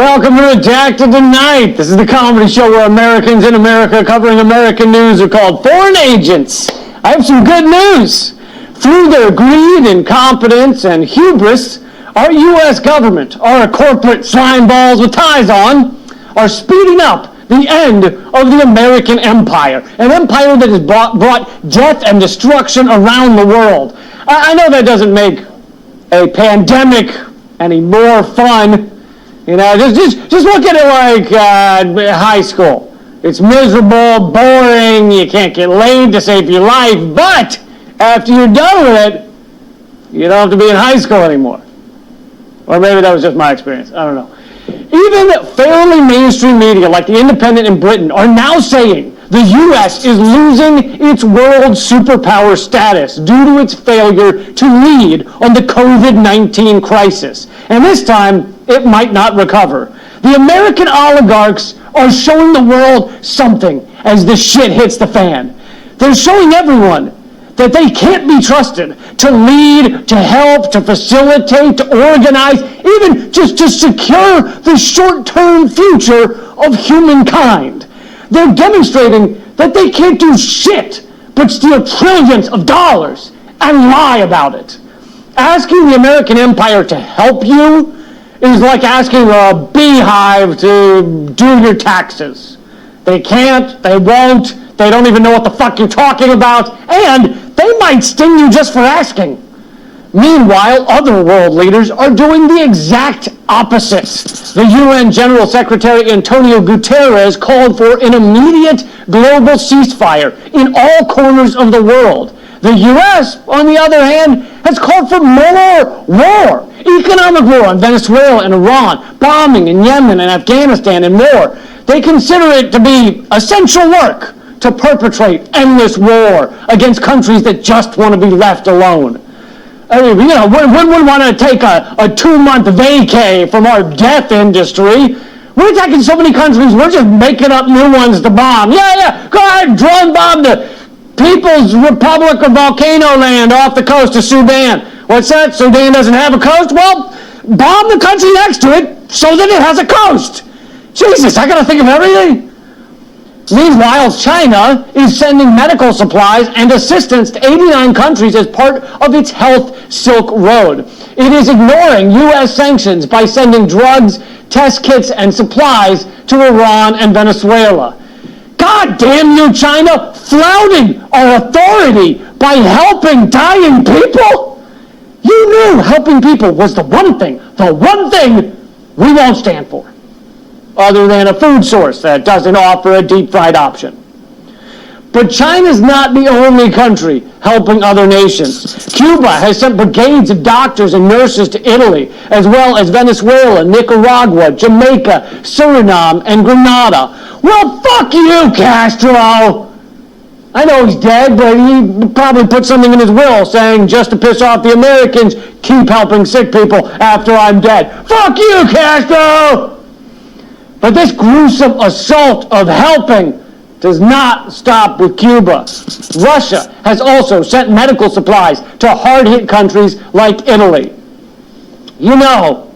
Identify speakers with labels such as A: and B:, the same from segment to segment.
A: Welcome to Redacted Tonight. This is the comedy show where Americans in America covering American news are called foreign agents. I have some good news. Through their greed, incompetence, and hubris, our U.S. government, our corporate slime balls with ties on, are speeding up the end of the American empire. An empire that has brought death and destruction around the world. I know that doesn't make a pandemic any more fun. You know, just look at it like high school. It's miserable, boring, you can't get laid to save your life, but after you're done with it, you don't have to be in high school anymore. Or maybe that was just my experience, I don't know. Even fairly mainstream media like The Independent in Britain are now saying the U.S. is losing its world superpower status due to its failure to lead on the COVID-19 crisis. And this time, it might not recover. The American oligarchs are showing the world something as the shit hits the fan. They're showing everyone that they can't be trusted to lead, to help, to facilitate, to organize, even just to secure the short-term future of humankind. They're demonstrating that they can't do shit but steal trillions of dollars and lie about it. Asking the American empire to help you is like asking a beehive to do your taxes. They can't, they won't, they don't even know what the fuck you're talking about, and they might sting you just for asking. Meanwhile, other world leaders are doing the exact opposite. The UN General Secretary Antonio Guterres called for an immediate global ceasefire in all corners of the world. The U.S., on the other hand, has called for more war. Economic war in Venezuela and Iran, bombing in Yemen and Afghanistan and more. They consider it to be essential work to perpetrate endless war against countries that just want to be left alone. I mean, you know, wouldn't we want to take a 2-month vacay from our death industry? We're attacking so many countries, we're just making up new ones to bomb. Yeah, go ahead, drone bomb the People's Republic of Volcano Land off the coast of Sudan. What's that? Sudan doesn't have a coast? Well, bomb the country next to it so that it has a coast. Jesus, I gotta think of everything. Meanwhile, China is sending medical supplies and assistance to 89 countries as part of its Health Silk Road. It is ignoring U.S. sanctions by sending drugs, test kits, and supplies to Iran and Venezuela. God damn you, China, flouting our authority by helping dying people? You knew helping people was the one thing we won't stand for, other than a food source that doesn't offer a deep-fried option. But China's not the only country helping other nations. Cuba has sent brigades of doctors and nurses to Italy, as well as Venezuela, Nicaragua, Jamaica, Suriname, and Grenada. Well, fuck you, Castro! I know he's dead, but he probably put something in his will saying, just to piss off the Americans, keep helping sick people after I'm dead. Fuck you, Castro! But this gruesome assault of helping does not stop with Cuba. Russia has also sent medical supplies to hard-hit countries like Italy. You know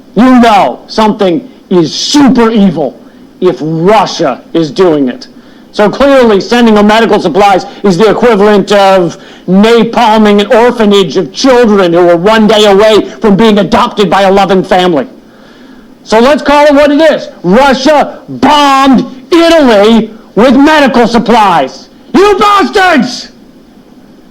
A: something is super evil if Russia is doing it. So clearly sending them medical supplies is the equivalent of napalming an orphanage of children who are one day away from being adopted by a loving family. So let's call it what it is. Russia bombed Italy with medical supplies. You bastards!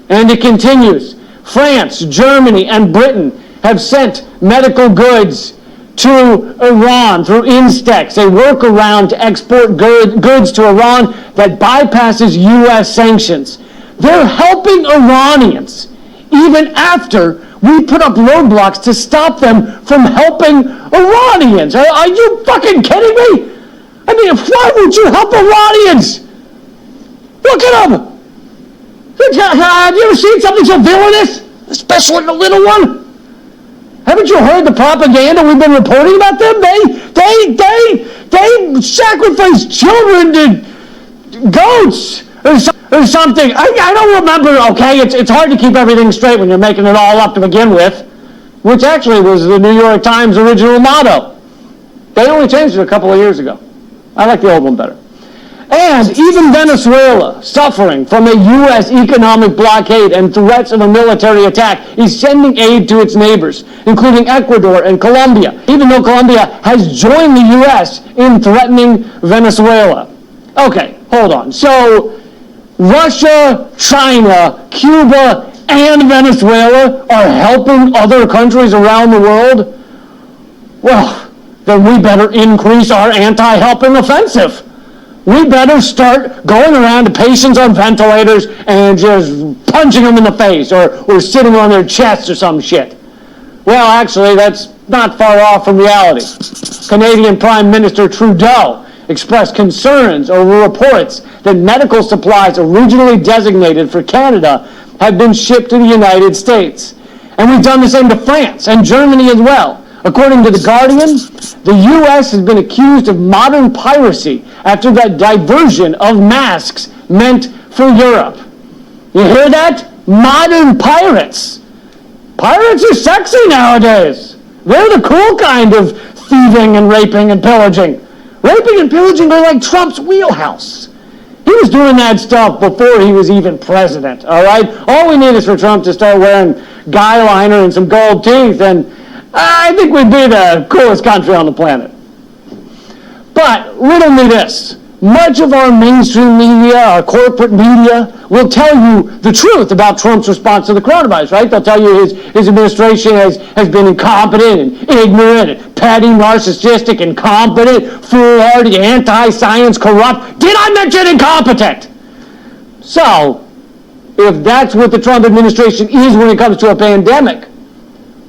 A: And it continues. France, Germany, and Britain have sent medical goods to Iran through Instex, a workaround to export goods to Iran that bypasses U.S. sanctions. They're helping Iranians even after we put up roadblocks to stop them from helping Iranians. Are you fucking kidding me? I mean, why would you help Iranians? Look at them. Have you ever seen something so villainous? Especially the little one? Haven't you heard the propaganda we've been reporting about them? They sacrifice children to goats or something. I don't remember, okay? It's hard to keep everything straight when you're making it all up to begin with, which actually was the New York Times' original motto. They only changed it a couple of years ago. I like the old one better. And even Venezuela, suffering from a U.S. economic blockade and threats of a military attack, is sending aid to its neighbors, including Ecuador and Colombia, even though Colombia has joined the U.S. in threatening Venezuela. Okay, hold on. So Russia, China, Cuba, and Venezuela are helping other countries around the world? Well, then we better increase our anti-helping offensive. We better start going around to patients on ventilators and just punching them in the face or sitting on their chests or some shit. Well, actually, that's not far off from reality. Canadian Prime Minister Trudeau expressed concerns over reports that medical supplies originally designated for Canada have been shipped to the United States. And we've done the same to France and Germany as well. According to The Guardian, the U.S. has been accused of modern piracy after that diversion of masks meant for Europe. You hear that? Modern pirates. Pirates are sexy nowadays. They're the cool kind of thieving and raping and pillaging. Raping and pillaging are like Trump's wheelhouse. He was doing that stuff before he was even president, all right? All we need is for Trump to start wearing guy liner and some gold teeth, and I think we'd be the coolest country on the planet. But riddle me this. Much of our mainstream media, our corporate media, will tell you the truth about Trump's response to the coronavirus, right? They'll tell you his administration has been incompetent and ignorant and petty, narcissistic, incompetent, foolhardy, anti-science, corrupt. Did I mention incompetent? So, if that's what the Trump administration is when it comes to a pandemic,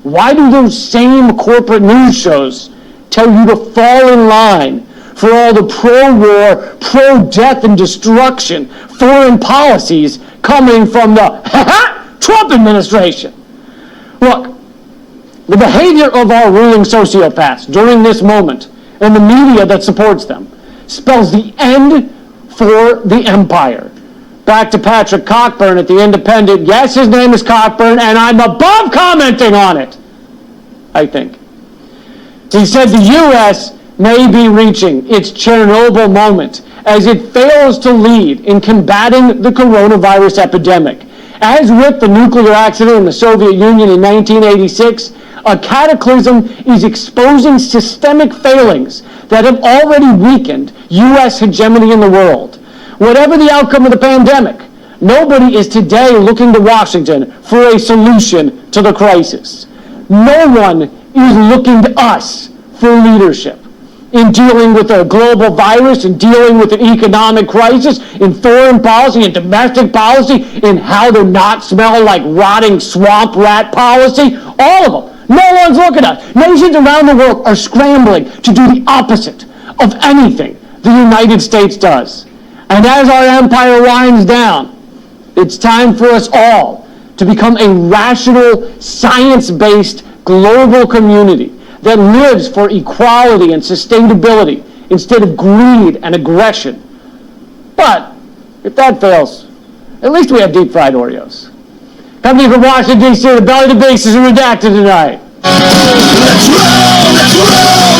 A: why do those same corporate news shows tell you to fall in line for all the pro-war, pro-death and destruction foreign policies coming from the Trump administration? Look, the behavior of our ruling sociopaths during this moment and the media that supports them spells the end for the empire. Back to Patrick Cockburn at The Independent. Yes, his name is Cockburn, and I'm above commenting on it, I think. He said the U.S. may be reaching its Chernobyl moment as it fails to lead in combating the coronavirus epidemic. As with the nuclear accident in the Soviet Union in 1986, a cataclysm is exposing systemic failings that have already weakened U.S. hegemony in the world. Whatever the outcome of the pandemic, nobody is today looking to Washington for a solution to the crisis. No one is looking to us for leadership in dealing with a global virus, in dealing with an economic crisis, in foreign policy, in domestic policy, in how to not smell like rotting swamp rat policy. All of them. No one's looking at us. Nations around the world are scrambling to do the opposite of anything the United States does. And as our empire winds down, it's time for us all to become a rational, science-based global community that lives for equality and sustainability instead of greed and aggression. But if that fails, at least we have deep-fried Oreos. Coming from Washington, D.C., the Belly to Beast is redacted tonight.
B: Let's roll! Let's roll!